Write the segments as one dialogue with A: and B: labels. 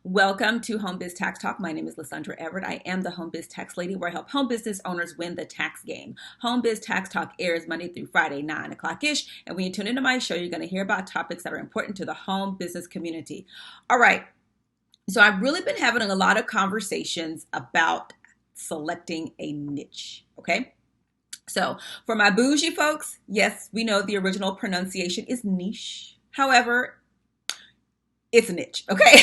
A: Welcome to Home Biz Tax Talk. My name is Lysandra Everett. I am the Home Biz Tax Lady, where I help home business owners win the tax game. Home Biz Tax Talk airs Monday through Friday, 9 o'clock-ish. And when you tune into my show, you're going to hear about topics that are important to the home business community. All right. So I've really been having a lot of conversations about selecting a niche. Okay. So for my bougie folks, yes, we know the original pronunciation is niche. However, it's a niche. Okay.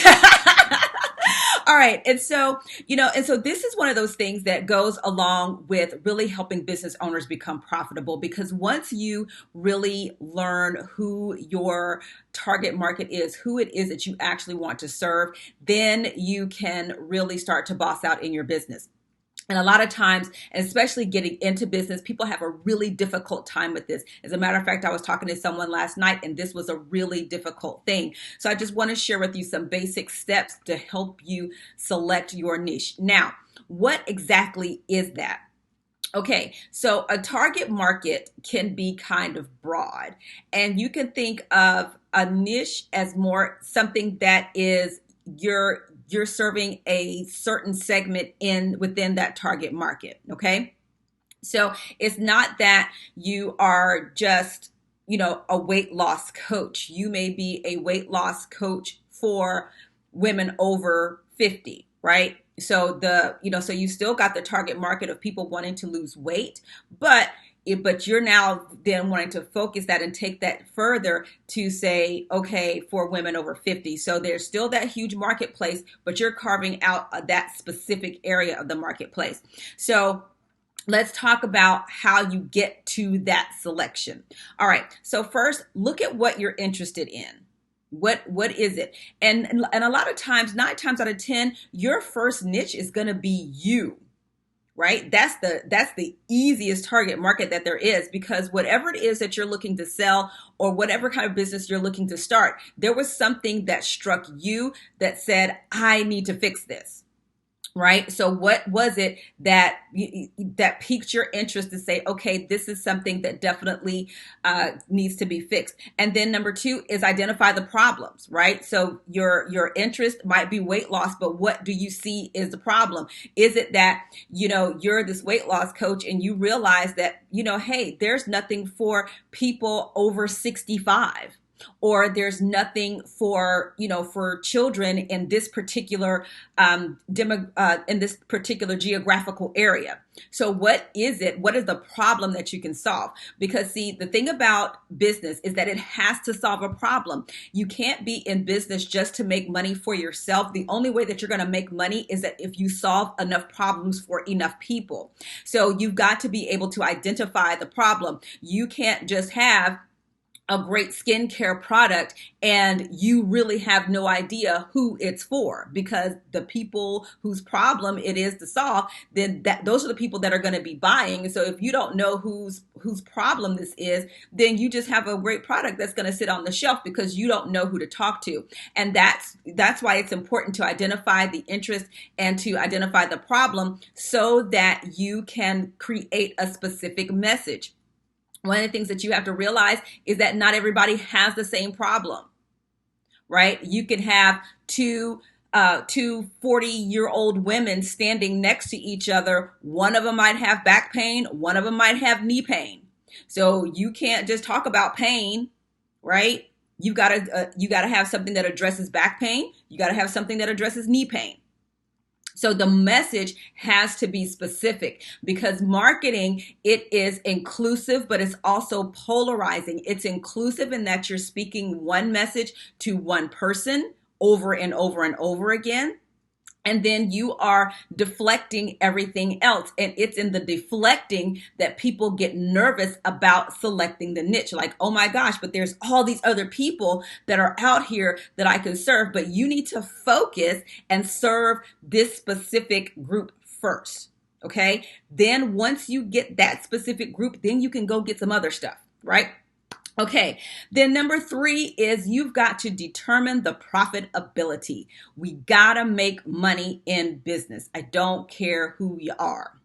A: All right. And so this is one of those things that goes along with really helping business owners become profitable, because once you really learn who your target market is, who it is that you actually want to serve, then you can really start to boss out in your business. And a lot of times, and especially getting into business, people have a really difficult time with this. As a matter of fact, I was talking to someone last night, and this was a really difficult thing. So I just want to share with you some basic steps to help you select your niche. Now, what exactly is that? Okay, so a target market can be kind of broad, and you can think of a niche as more something that is you're serving a certain segment within that target market. Okay, so it's not that you are just a weight loss coach. You may be a weight loss coach for women over 50, right? So you still got the target market of people wanting to lose weight, but you're now then wanting to focus that and take that further to say, okay, for women over 50. So there's still that huge marketplace, but you're carving out that specific area of the marketplace. So let's talk about how you get to that selection. All right. So first, look at what you're interested in. What is it? And a lot of times, 9 times out of 10, your first niche is going to be you. Right? That's the easiest target market that there is, because whatever it is that you're looking to sell, or whatever kind of business you're looking to start, there was something that struck you that said, I need to fix this. Right? So what was it that piqued your interest to say, okay, this is something that definitely needs to be fixed? And then number 2 is identify the problems, right? So your interest might be weight loss, but what do you see is the problem? Is it that, you're this weight loss coach and you realize that, hey, there's nothing for people over 65? Or there's nothing for children in this particular in this particular geographical area. So what is it? What is the problem that you can solve? Because see, the thing about business is that it has to solve a problem. You can't be in business just to make money for yourself. The only way that you're going to make money is that if you solve enough problems for enough people. So you've got to be able to identify the problem. You can't just have a great skincare product and you really have no idea who it's for, because the people whose problem it is to solve, then those are the people that are going to be buying. So if you don't know whose problem this is, then you just have a great product that's going to sit on the shelf because you don't know who to talk to. And that's why it's important to identify the interest and to identify the problem so that you can create a specific message. One of the things that you have to realize is that not everybody has the same problem, right? You can have two 40-year-old women standing next to each other. One of them might have back pain. One of them might have knee pain. So you can't just talk about pain, right? You gotta have something that addresses back pain. You gotta have something that addresses knee pain. So the message has to be specific, because marketing, it is inclusive, but it's also polarizing. It's inclusive in that you're speaking one message to one person over and over and over again. And then you are deflecting everything else. And it's in the deflecting that people get nervous about selecting the niche. Like, oh my gosh, but there's all these other people that are out here that I can serve. But you need to focus and serve this specific group first. Okay. Then once you get that specific group, then you can go get some other stuff, right? Okay, then number 3 is you've got to determine the profitability. We gotta make money in business. I don't care who you are.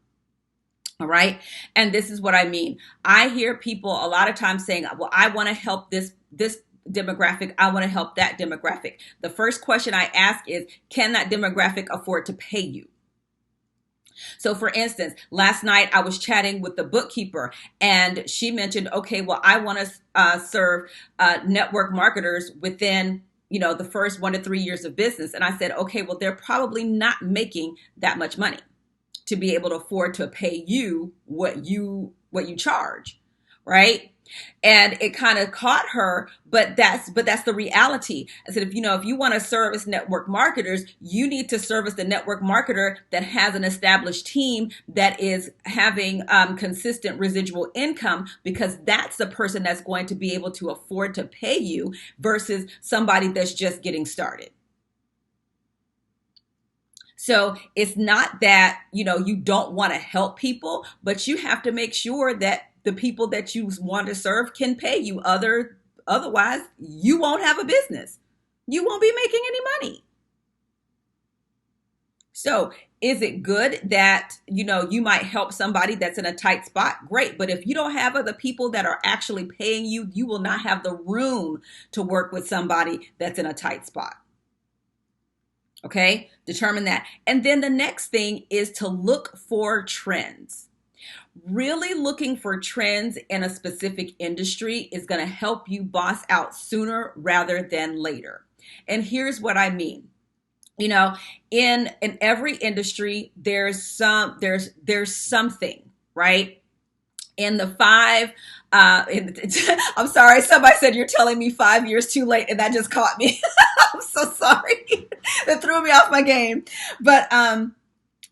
A: All right. And this is what I mean. I hear people a lot of times saying, well, I want to help this demographic, I want to help that demographic. The first question I ask is, can that demographic afford to pay you? So for instance, last night I was chatting with the bookkeeper and she mentioned, okay, well, I want to serve network marketers within the first 1 to 3 years of business. And I said, okay, well, they're probably not making that much money to be able to afford to pay you what you charge, right? And it kind of caught her, but that's the reality. I said, if you want to service network marketers, you need to service the network marketer that has an established team that is having consistent residual income, because that's the person that's going to be able to afford to pay you versus somebody that's just getting started. So it's not that, you don't want to help people, but you have to make sure that the people that you want to serve can pay you. Otherwise, you won't have a business. You won't be making any money. So is it good that, you might help somebody that's in a tight spot? Great. But if you don't have other people that are actually paying you, you will not have the room to work with somebody that's in a tight spot. Okay, determine that. And then the next thing is to look for trends. Really looking for trends in a specific industry is going to help you boss out sooner rather than later. And here's what I mean. In every industry, there's something, right? In the I'm sorry, somebody said you're telling me 5 years too late, and that just caught me. I'm so sorry. That threw me off my game.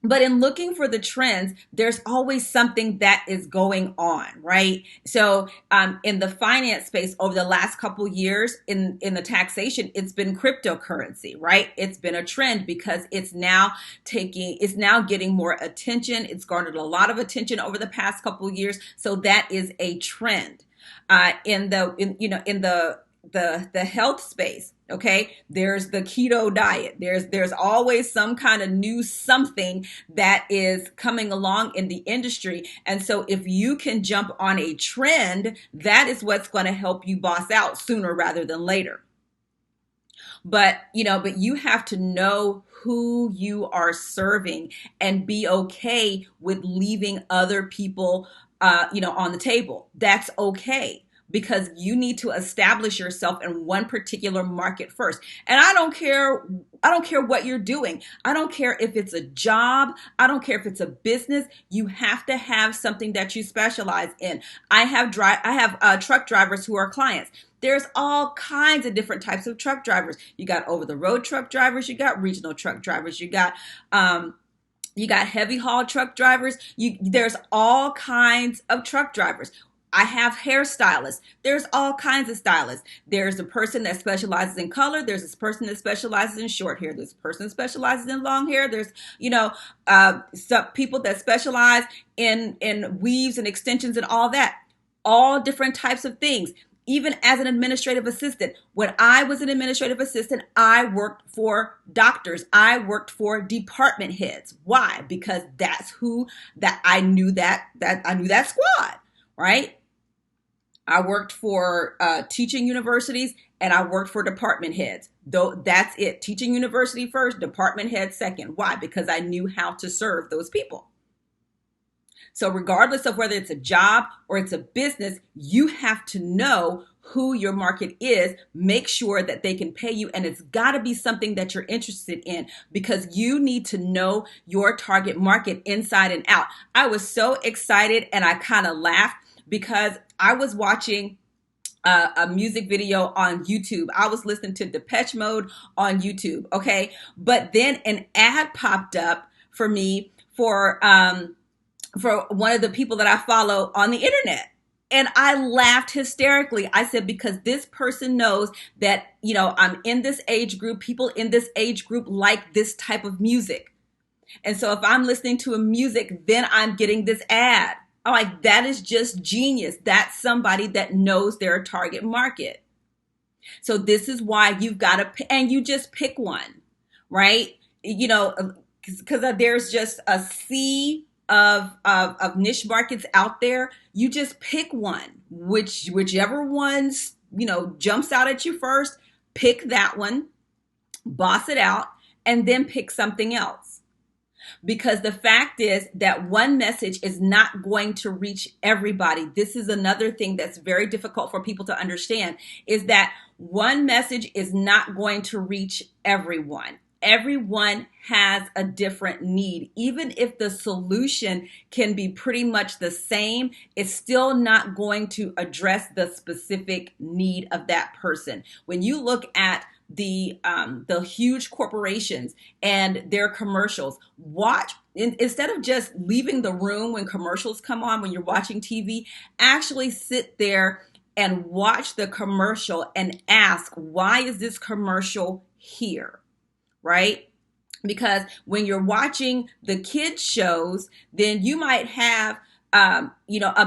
A: But in looking for the trends, there's always something that is going on, right? So in the finance space over the last couple years in the taxation, it's been cryptocurrency, right? It's been a trend because it's now getting more attention. It's garnered a lot of attention over the past couple years. So that is a trend. In the health space, okay, there's the keto diet. There's always some kind of new something that is coming along in the industry. And so if you can jump on a trend, that is what's going to help you boss out sooner rather than later. But you have to know who you are serving and be okay with leaving other people on the table. That's okay, because you need to establish yourself in one particular market first. And I don't care what you're doing. I don't care if it's a job. I don't care if it's a business. You have to have something that you specialize in. I have truck drivers who are clients. There's all kinds of different types of truck drivers. You got over-the-road truck drivers. You got regional truck drivers. You got heavy haul truck drivers. There's all kinds of truck drivers. I have hairstylists. There's all kinds of stylists. There's a person that specializes in color. There's this person that specializes in short hair. There's a person that specializes in long hair. There's, some people that specialize in weaves and extensions and all that. All different types of things. Even as an administrative assistant, when I was an administrative assistant, I worked for doctors. I worked for department heads. Why? Because I knew that squad, right? I worked for teaching universities and I worked for department heads. Though that's it. Teaching university first, department head second. Why? Because I knew how to serve those people. So regardless of whether it's a job or it's a business, you have to know who your market is, make sure that they can pay you, and it's got to be something that you're interested in, because you need to know your target market inside and out. I was so excited and I kind of laughed because I was watching a music video on YouTube. I was listening to Depeche Mode on YouTube, okay? But then an ad popped up for me for one of the people that I follow on the internet. And I laughed hysterically. I said, because this person knows that, I'm in this age group. People in this age group like this type of music. And so if I'm listening to a music, then I'm getting this ad. I'm like, that is just genius. That's somebody that knows their target market. So this is why you've got to, and you just pick one, right? Because there's just a sea of niche markets out there. You just pick one, whichever one's jumps out at you first, pick that one, boss it out, and then pick something else. Because the fact is that one message is not going to reach everybody. This is another thing that's very difficult for people to understand, is that one message is not going to reach everyone. Everyone has a different need. Even if the solution can be pretty much the same, it's still not going to address the specific need of that person. When you look at the huge corporations and their commercials, instead of just leaving the room when commercials come on, when you're watching TV, actually sit there and watch the commercial and ask, why is this commercial here? Right? Because when you're watching the kids shows, then you might have a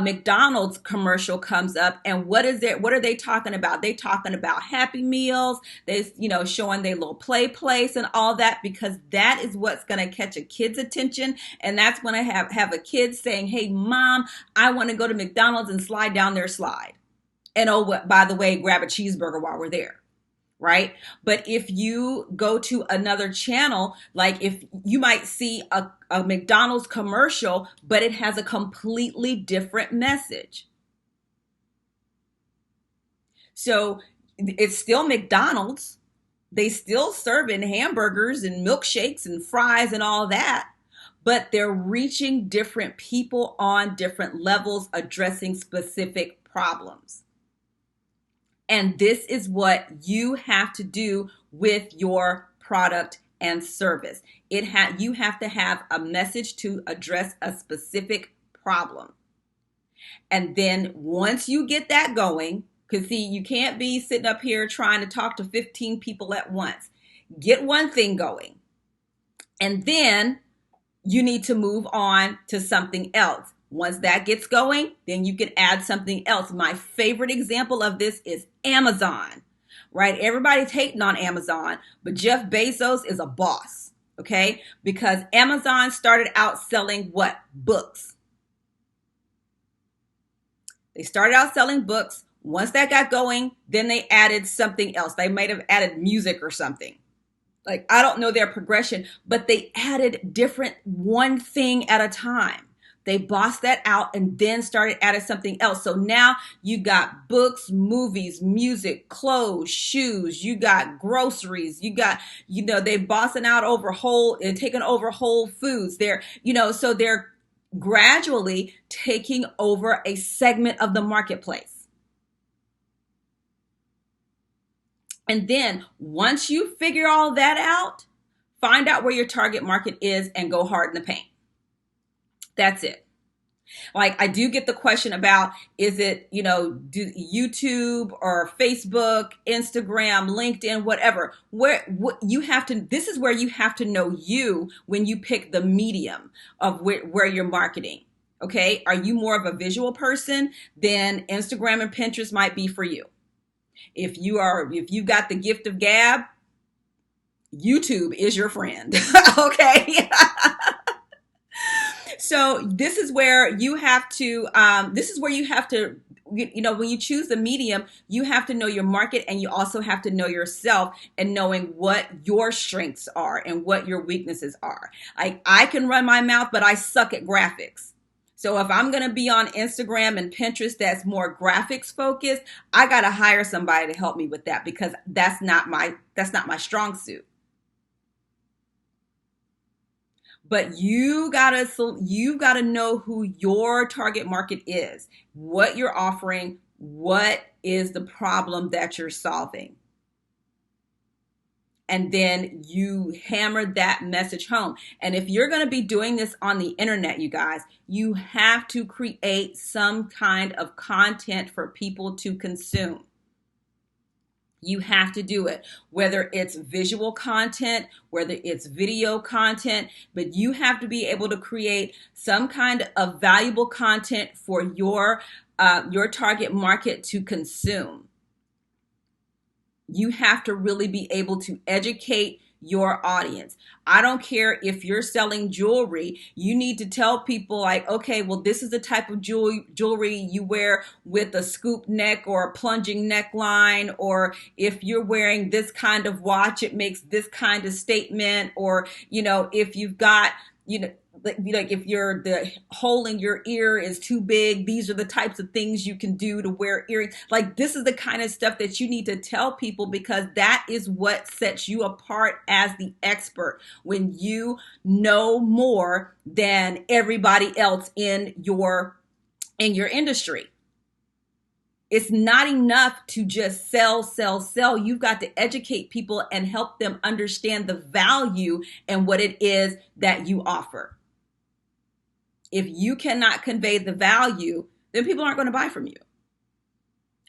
A: McDonald's commercial comes up, and what are they talking about? They talking about Happy Meals. They, showing their little play place and all that, because that is what's going to catch a kid's attention. And that's when I have a kid saying, hey, mom, I want to go to McDonald's and slide down their slide. And by the way, grab a cheeseburger while we're there. Right? But if you go to another channel, like if you might see a McDonald's commercial, but it has a completely different message. So it's still McDonald's. They still serving hamburgers and milkshakes and fries and all that, but they're reaching different people on different levels, addressing specific problems. And this is what you have to do with your product and service. You have to have a message to address a specific problem. And then once you get that going, because see, you can't be sitting up here trying to talk to 15 people at once. Get one thing going. And then you need to move on to something else. Once that gets going, then you can add something else. My favorite example of this is Amazon, right? Everybody's hating on Amazon, but Jeff Bezos is a boss, okay? Because Amazon started out selling what? Books. They started out selling books. Once that got going, then they added something else. They might have added music or something. Like, I don't know their progression, but they added different one thing at a time. They bossed that out and then started adding something else. So now you got books, movies, music, clothes, shoes. You got groceries. You got, they're bossing out and taking over Whole Foods. So they're gradually taking over a segment of the marketplace. And then once you figure all that out, find out where your target market is and go hard in the paint. That's it. Like, I do get the question about, is it, do YouTube or Facebook, Instagram, LinkedIn, whatever, this is where you have to know you when you pick the medium of where you're marketing. Okay. Are you more of a visual person? Then Instagram and Pinterest might be for you. If you've got the gift of gab, YouTube is your friend. Okay. So this is where you have to, when you choose the medium, you have to know your market, and you also have to know yourself and knowing what your strengths are and what your weaknesses are. Like, I can run my mouth, but I suck at graphics. So if I'm going to be on Instagram and Pinterest that's more graphics focused, I got to hire somebody to help me with that, because that's not my strong suit. But you've got to know who your target market is, what you're offering, what is the problem that you're solving. And then you hammer that message home. And if you're going to be doing this on the internet, you guys, you have to create some kind of content for people to consume. You have to do it, whether it's visual content, whether it's video content, but you have to be able to create some kind of valuable content for your target market to consume. You have to really be able to educate your audience. I don't care if you're selling jewelry, you need to tell people like, okay, well, this is the type of jewelry you wear with a scoop neck or a plunging neckline, or if you're wearing this kind of watch, it makes this kind of statement, or, if you've got, like if the hole in your ear is too big, these are the types of things you can do to wear earrings. Like, this is the kind of stuff that you need to tell people, because that is what sets you apart as the expert, when you know more than everybody else in your industry. It's not enough to just sell, sell, sell. You've got to educate people and help them understand the value and what it is that you offer. If you cannot convey the value, then people aren't going to buy from you.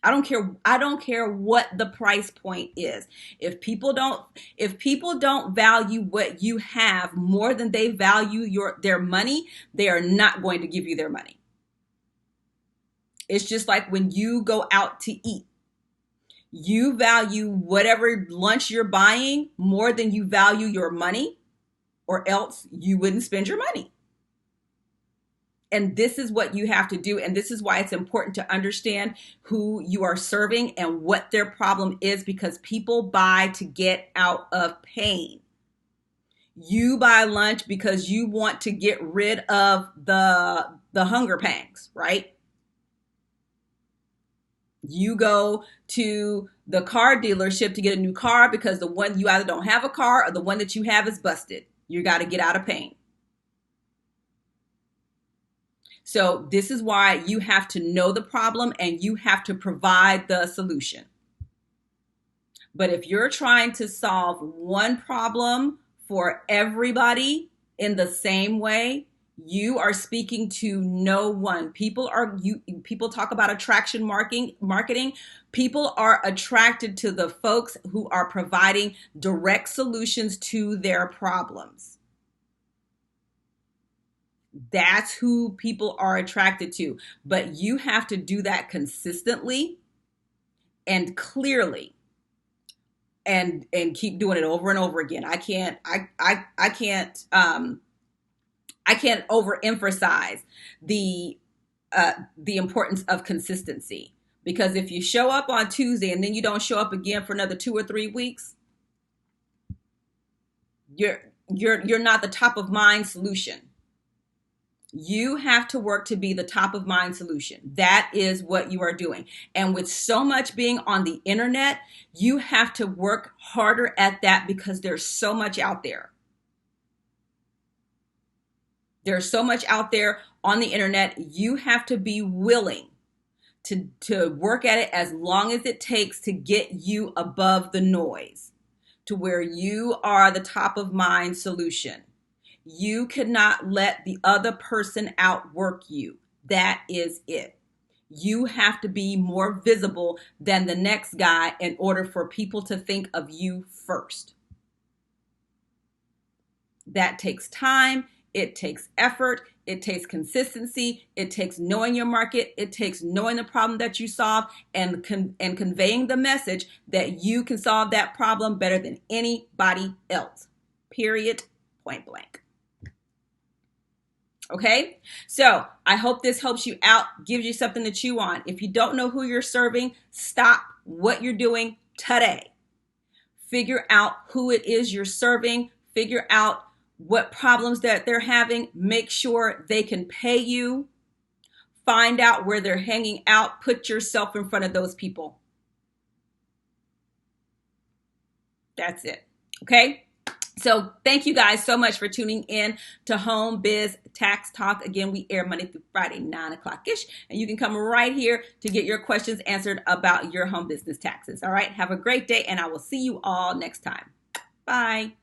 A: I don't care what the price point is. If people don't value what you have more than they value their money, they are not going to give you their money. It's just like when you go out to eat. You value whatever lunch you're buying more than you value your money, or else you wouldn't spend your money. And this is what you have to do. And this is why it's important to understand who you are serving and what their problem is, because people buy to get out of pain. You buy lunch because you want to get rid of the hunger pangs, right? You go to the car dealership to get a new car because the one you either don't have a car, or the one that you have is busted. You got to get out of pain. So this is why you have to know the problem and you have to provide the solution. But if you're trying to solve one problem for everybody in the same way, you are speaking to no one. People talk about attraction marketing. People are attracted to the folks who are providing direct solutions to their problems. That's who people are attracted to. But you have to do that consistently and clearly, and keep doing it over and over again. I can't overemphasize the importance of consistency, because if you show up on Tuesday and then you don't show up again for another 2 or 3 weeks, you're not the top of mind solution. You have to work to be the top of mind solution. That is what you are doing. And with so much being on the internet, you have to work harder at that, because there's so much out there. There's so much out there on the internet. You have to be willing to work at it as long as it takes to get you above the noise, to where you are the top of mind solution. You cannot let the other person outwork you. That is it. You have to be more visible than the next guy in order for people to think of you first. That takes time. It takes effort. It takes consistency. It takes knowing your market. It takes knowing the problem that you solve and conveying the message that you can solve that problem better than anybody else. Period. Point blank. Okay, so I hope this helps you out, gives you something to chew on. If you don't know who you're serving, stop what you're doing today. Figure out who it is you're serving. Figure out what problems that they're having. Make sure they can pay you. Find out where they're hanging out. Put yourself in front of those people. That's it. Okay? So thank you guys so much for tuning in to Home Biz Tax Talk. Again, we air Monday through Friday, 9 o'clock-ish. And you can come right here to get your questions answered about your home business taxes. All right? Have a great day, and I will see you all next time. Bye.